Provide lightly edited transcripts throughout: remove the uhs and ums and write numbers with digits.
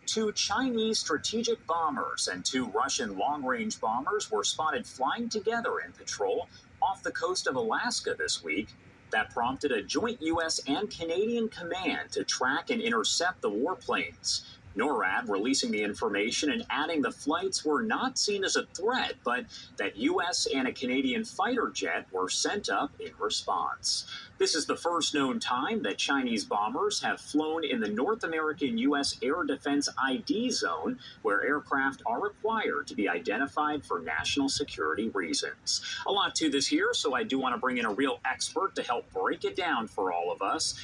Two Chinese strategic bombers and two Russian long range bombers were spotted flying together in patrol off the coast of Alaska this week. That prompted a joint U.S. and Canadian command to track and intercept the warplanes. NORAD releasing the information and adding the flights were not seen as a threat, but that U.S. and a Canadian fighter jet were sent up in response. This is the first known time that Chinese bombers have flown in the North American U.S. Air Defense ID zone, where aircraft are required to be identified for national security reasons. A lot to this here, so I do want to bring in a real expert to help break it down for all of us.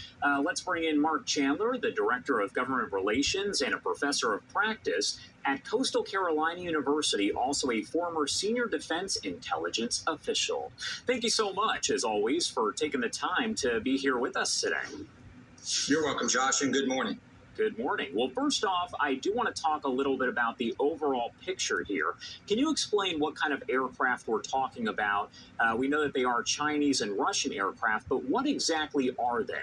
Let's bring in Mark Chandler, the Director of Government Relations and a Professor of Practice at Coastal Carolina University, also a former senior defense intelligence official. Thank you so much, as always, for taking the time to be here with us today. You're welcome, Josh, and good morning. Good morning. Well, first off, I do want to talk a little bit about the overall picture here. Can you explain what kind of aircraft we're talking about? We know that they are Chinese and Russian aircraft, but what exactly are they?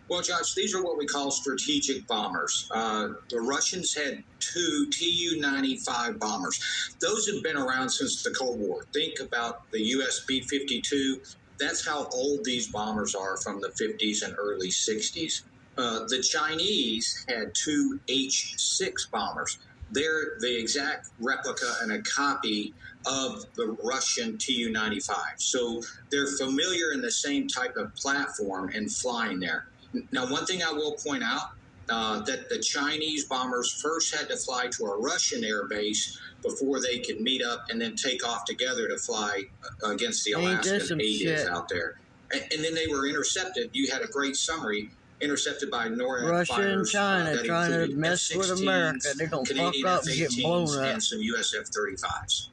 Well, Josh, these are what we call strategic bombers. The Russians had two Tu-95 bombers. Those have been around since the Cold War. Think about the US B-52. That's how old these bombers are, from the 50s and early 60s. The Chinese had two H-6 bombers. They're the exact replica and a copy of the Russian Tu-95. So they're familiar in the same type of platform and flying there. Now, one thing I will point out, that the Chinese bombers first had to fly to a Russian air base before they could meet up and then take off together to fly against the Alaskan ADIZ out there. And then they were intercepted. You had a great summary. Intercepted by NORAD Russia fighters, and China trying to mess with America. They're going to fuck up and get blown up. And some US F-35s.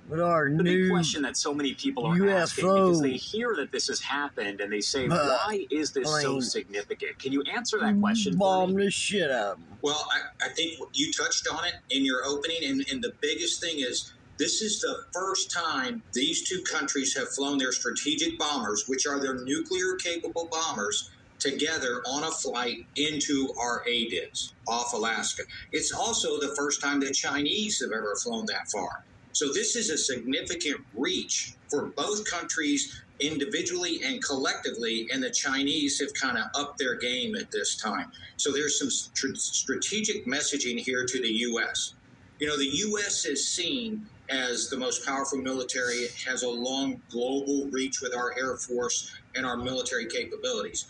With our the new big question that so many people are UFO asking, because they hear that this has happened and they say, why is this so significant? Can you answer that question? Bomb the shit out of them. Well, I think you touched on it in your opening, and the biggest thing is this is the first time these two countries have flown their strategic bombers, which are their nuclear-capable bombers, together on a flight into our ADIZ off Alaska. It's also the first time the Chinese have ever flown that far. So this is a significant reach for both countries individually and collectively, and the Chinese have kind of upped their game at this time. So there's some strategic messaging here to the U.S. You know, the U.S. is seen as the most powerful military. It has a long global reach with our Air Force and our military capabilities.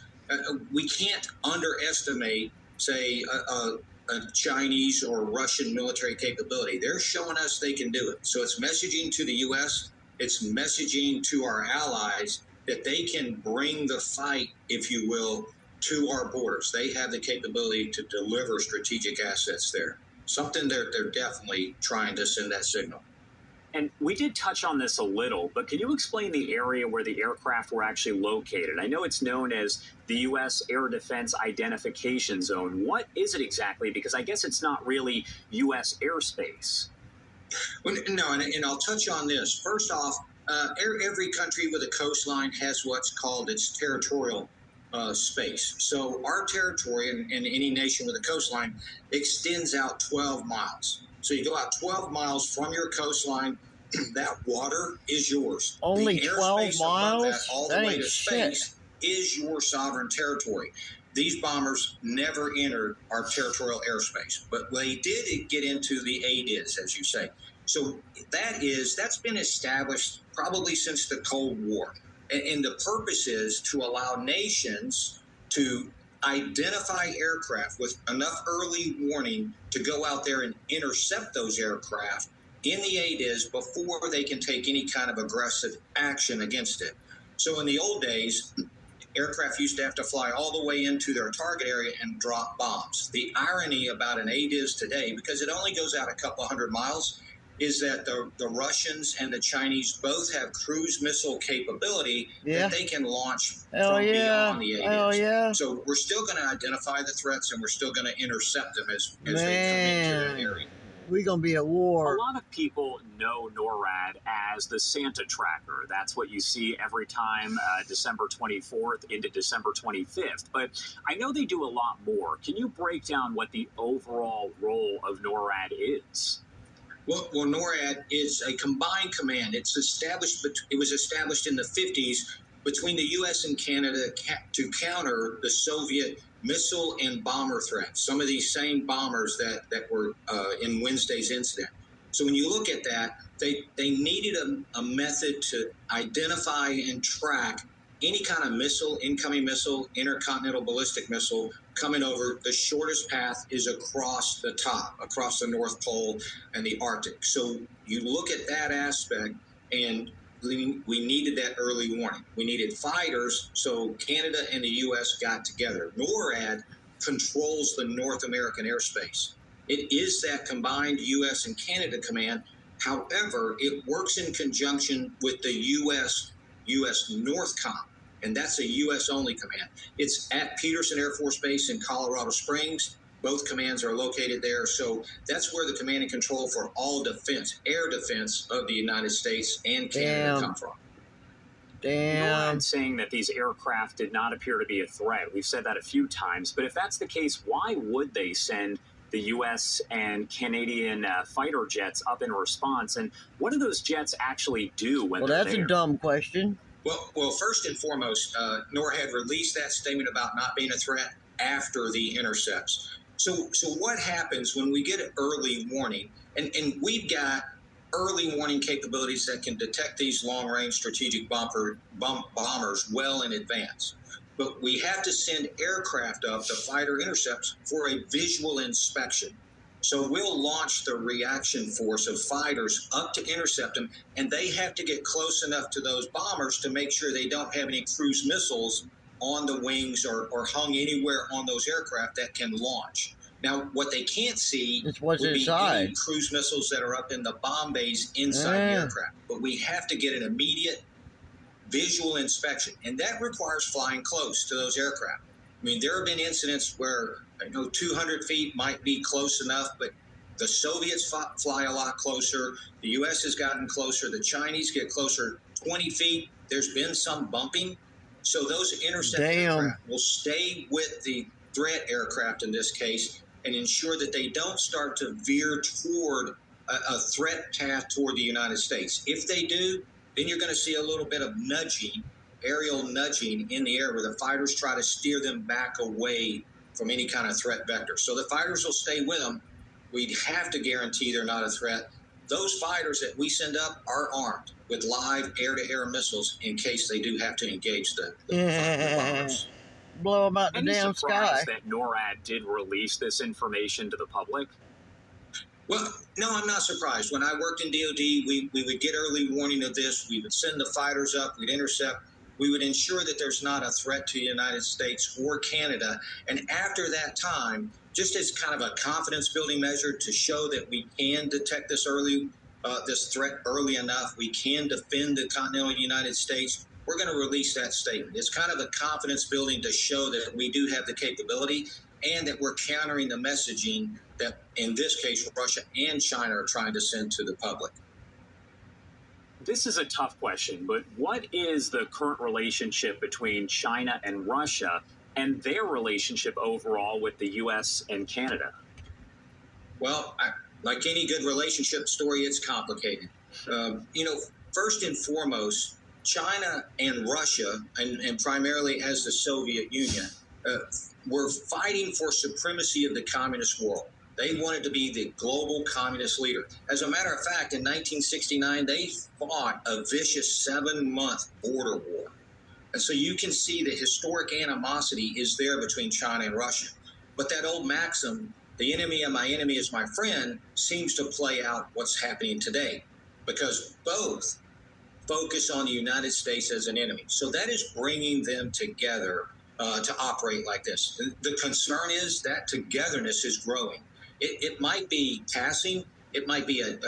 We can't underestimate, say, a Chinese or Russian military capability. They're showing us they can do it. So it's messaging to the U.S., it's messaging to our allies that they can bring the fight, if you will, to our borders. They have the capability to deliver strategic assets there. Something they're definitely trying to send that signal. And we did touch on this a little, but can you explain the area where the aircraft were actually located? I know it's known as the U.S. Air Defense Identification Zone. What is it exactly? Because I guess it's not really U.S. airspace. Well, no, and I'll touch on this. First off, every country with a coastline has what's called its territorial space. So our territory, and any nation with a coastline, extends out 12 miles. So you go out 12 miles from your coastline, that water is yours. Only 12 miles? That, all the way to space, is your sovereign territory. These bombers never entered our territorial airspace, but they did get into the ADIZ, as you say. So that's been established probably since the Cold War. And the purpose is to allow nations to identify aircraft with enough early warning to go out there and intercept those aircraft in the ADIZ before they can take any kind of aggressive action against it. So in the old days, aircraft used to have to fly all the way into their target area and drop bombs. The irony about an ADIZ today, because it only goes out a couple hundred miles, is that the Russians and the Chinese both have cruise missile capability that they can launch from beyond the ADIZ. So we're still going to identify the threats, and we're still going to intercept them as they come into that area. We're going to be at A war. lot of people know NORAD as the Santa tracker. That's what you see every time December 24th into December 25th. But I know they do a lot more. Can you break down what the overall role of NORAD is? Well, NORAD is a combined command. It was established in the 50s between the U.S. and Canada to counter the Soviet missile and bomber threats, some of these same bombers that were in Wednesday's incident. So when you look at that, they needed a method to identify and track any kind of missile, incoming missile, intercontinental ballistic missile coming over. The shortest path is across the top, across the North Pole and the Arctic. So you look at that aspect, and we needed that early warning. We needed fighters, so Canada and the U.S. got together. NORAD controls the North American airspace. It is that combined U.S. and Canada command. However, it works in conjunction with the U.S. NORTHCOM, and that's a U.S.-only command. It's at Peterson Air Force Base in Colorado Springs. Both commands are located there, so that's where the command and control for all defense, air defense of the United States and Canada come from. NORAD saying that these aircraft did not appear to be a threat. We've said that a few times, but if that's the case, why would they send the U.S. and Canadian fighter jets up in response? And what do those jets actually do when they're there? Well, that's a dumb question. Well, first and foremost, NORAD released that statement about not being a threat after the intercepts. So what happens when we get an early warning, and we've got early warning capabilities that can detect these long-range strategic bombers well in advance. But we have to send aircraft up to fighter intercepts for a visual inspection. So we'll launch the reaction force of fighters up to intercept them, and they have to get close enough to those bombers to make sure they don't have any cruise missiles on the wings or hung anywhere on those aircraft that can launch. Now, what they can't see would be any cruise missiles that are up in the bomb bays inside the aircraft. But we have to get an immediate visual inspection, and that requires flying close to those aircraft. I mean, there have been incidents where 200 feet might be close enough, but the Soviets fly a lot closer. The U.S. has gotten closer. The Chinese get closer 20 feet. There's been some bumping. So those intercept aircraft will stay with the threat aircraft in this case and ensure that they don't start to veer toward a threat path toward the United States. If they do, then you're going to see a little bit of nudging, aerial nudging in the air where the fighters try to steer them back away from any kind of threat vector. So the fighters will stay with them. We'd have to guarantee they're not a threat. Those fighters that we send up are armed with live air-to-air missiles in case they do have to engage the bombers. Blow them out the damn sky. That NORAD did release this information to the public? Well, no, I'm not surprised. When I worked in DOD, we would get early warning of this. We would send the fighters up. We'd intercept. We would ensure that there's not a threat to the United States or Canada. And after that time, just as kind of a confidence-building measure to show that we can detect this threat early enough, we can defend the continental United States, we're going to release that statement. It's kind of a confidence-building to show that we do have the capability and that we're countering the messaging that, in this case, Russia and China are trying to send to the public. This is a tough question, but what is the current relationship between China and Russia and their relationship overall with the U.S. and Canada? Well, like any good relationship story, it's complicated. First and foremost, China and Russia, and primarily as the Soviet Union, were fighting for supremacy of the communist world. They wanted to be the global communist leader. As a matter of fact, in 1969, they fought a vicious 7-month border war. And so you can see the historic animosity is there between China and Russia. But that old maxim, the enemy of my enemy is my friend, seems to play out what's happening today, because both focus on the United States as an enemy. So that is bringing them together to operate like this. The concern is that togetherness is growing. It might be passing, it might be a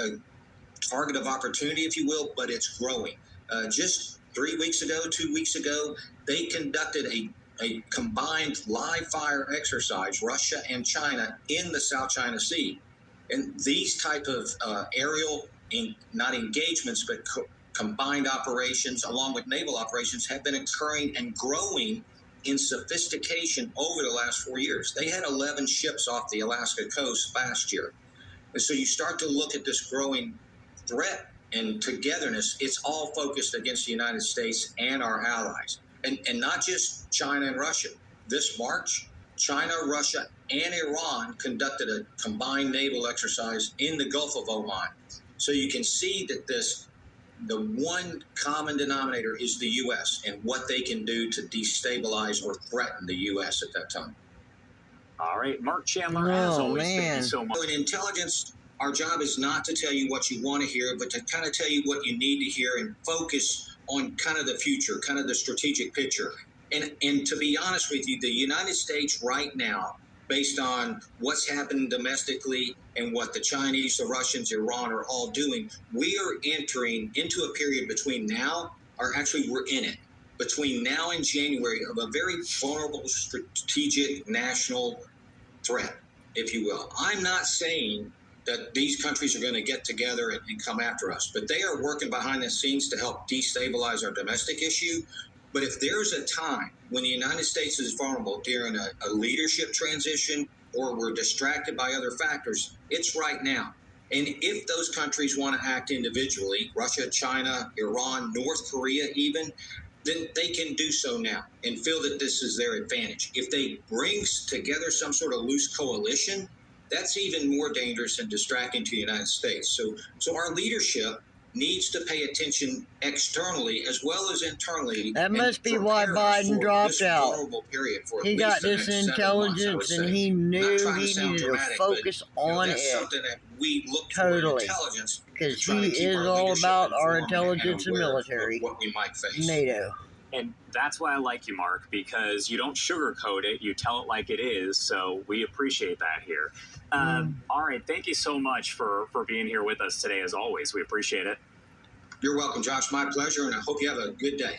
target of opportunity, if you will, but it's growing. Just 2 weeks ago, they conducted a combined live fire exercise, Russia and China, in the South China Sea. And these type of aerial, not engagements, but combined operations along with naval operations have been occurring and growing in sophistication over the last 4 years. They had 11 ships off the Alaska coast last year. And so you start to look at this growing threat and togetherness. It's all focused against the United States and our allies, and not just China and Russia. This March, China, Russia, and Iran conducted a combined naval exercise in the Gulf of Oman. So you can see that the one common denominator is the U.S. and what they can do to destabilize or threaten the U.S. at that time. All right, Mark Chandler, as always, thank you so much. In intelligence, our job is not to tell you what you want to hear, but to kind of tell you what you need to hear and focus on kind of the future, kind of the strategic picture. And to be honest with you, the United States right now, based on what's happened domestically and what the Chinese, the Russians, Iran are all doing, we are entering into a period between now, or actually we're in it, between now and January of a very vulnerable strategic national threat, if you will. I'm not saying that these countries are going to get together and come after us, but they are working behind the scenes to help destabilize our domestic issue. But if there's a time when the United States is vulnerable during a leadership transition or we're distracted by other factors, it's right now. And if those countries want to act individually, Russia, China, Iran, North Korea even, then they can do so now and feel that this is their advantage. If they bring together some sort of loose coalition, that's even more dangerous and distracting to the United States. So our leadership needs to pay attention externally as well as internally. That must be why Biden dropped out. He got this intelligence and he knew he needed to focus on it. Something that we look totally. Because he is all about our intelligence and military. What we might face. NATO. And that's why I like you, Mark, because you don't sugarcoat it. You tell it like it is. So we appreciate that here. All right. Thank you so much for being here with us today, as always. We appreciate it. You're welcome, Josh. My pleasure. And I hope you have a good day.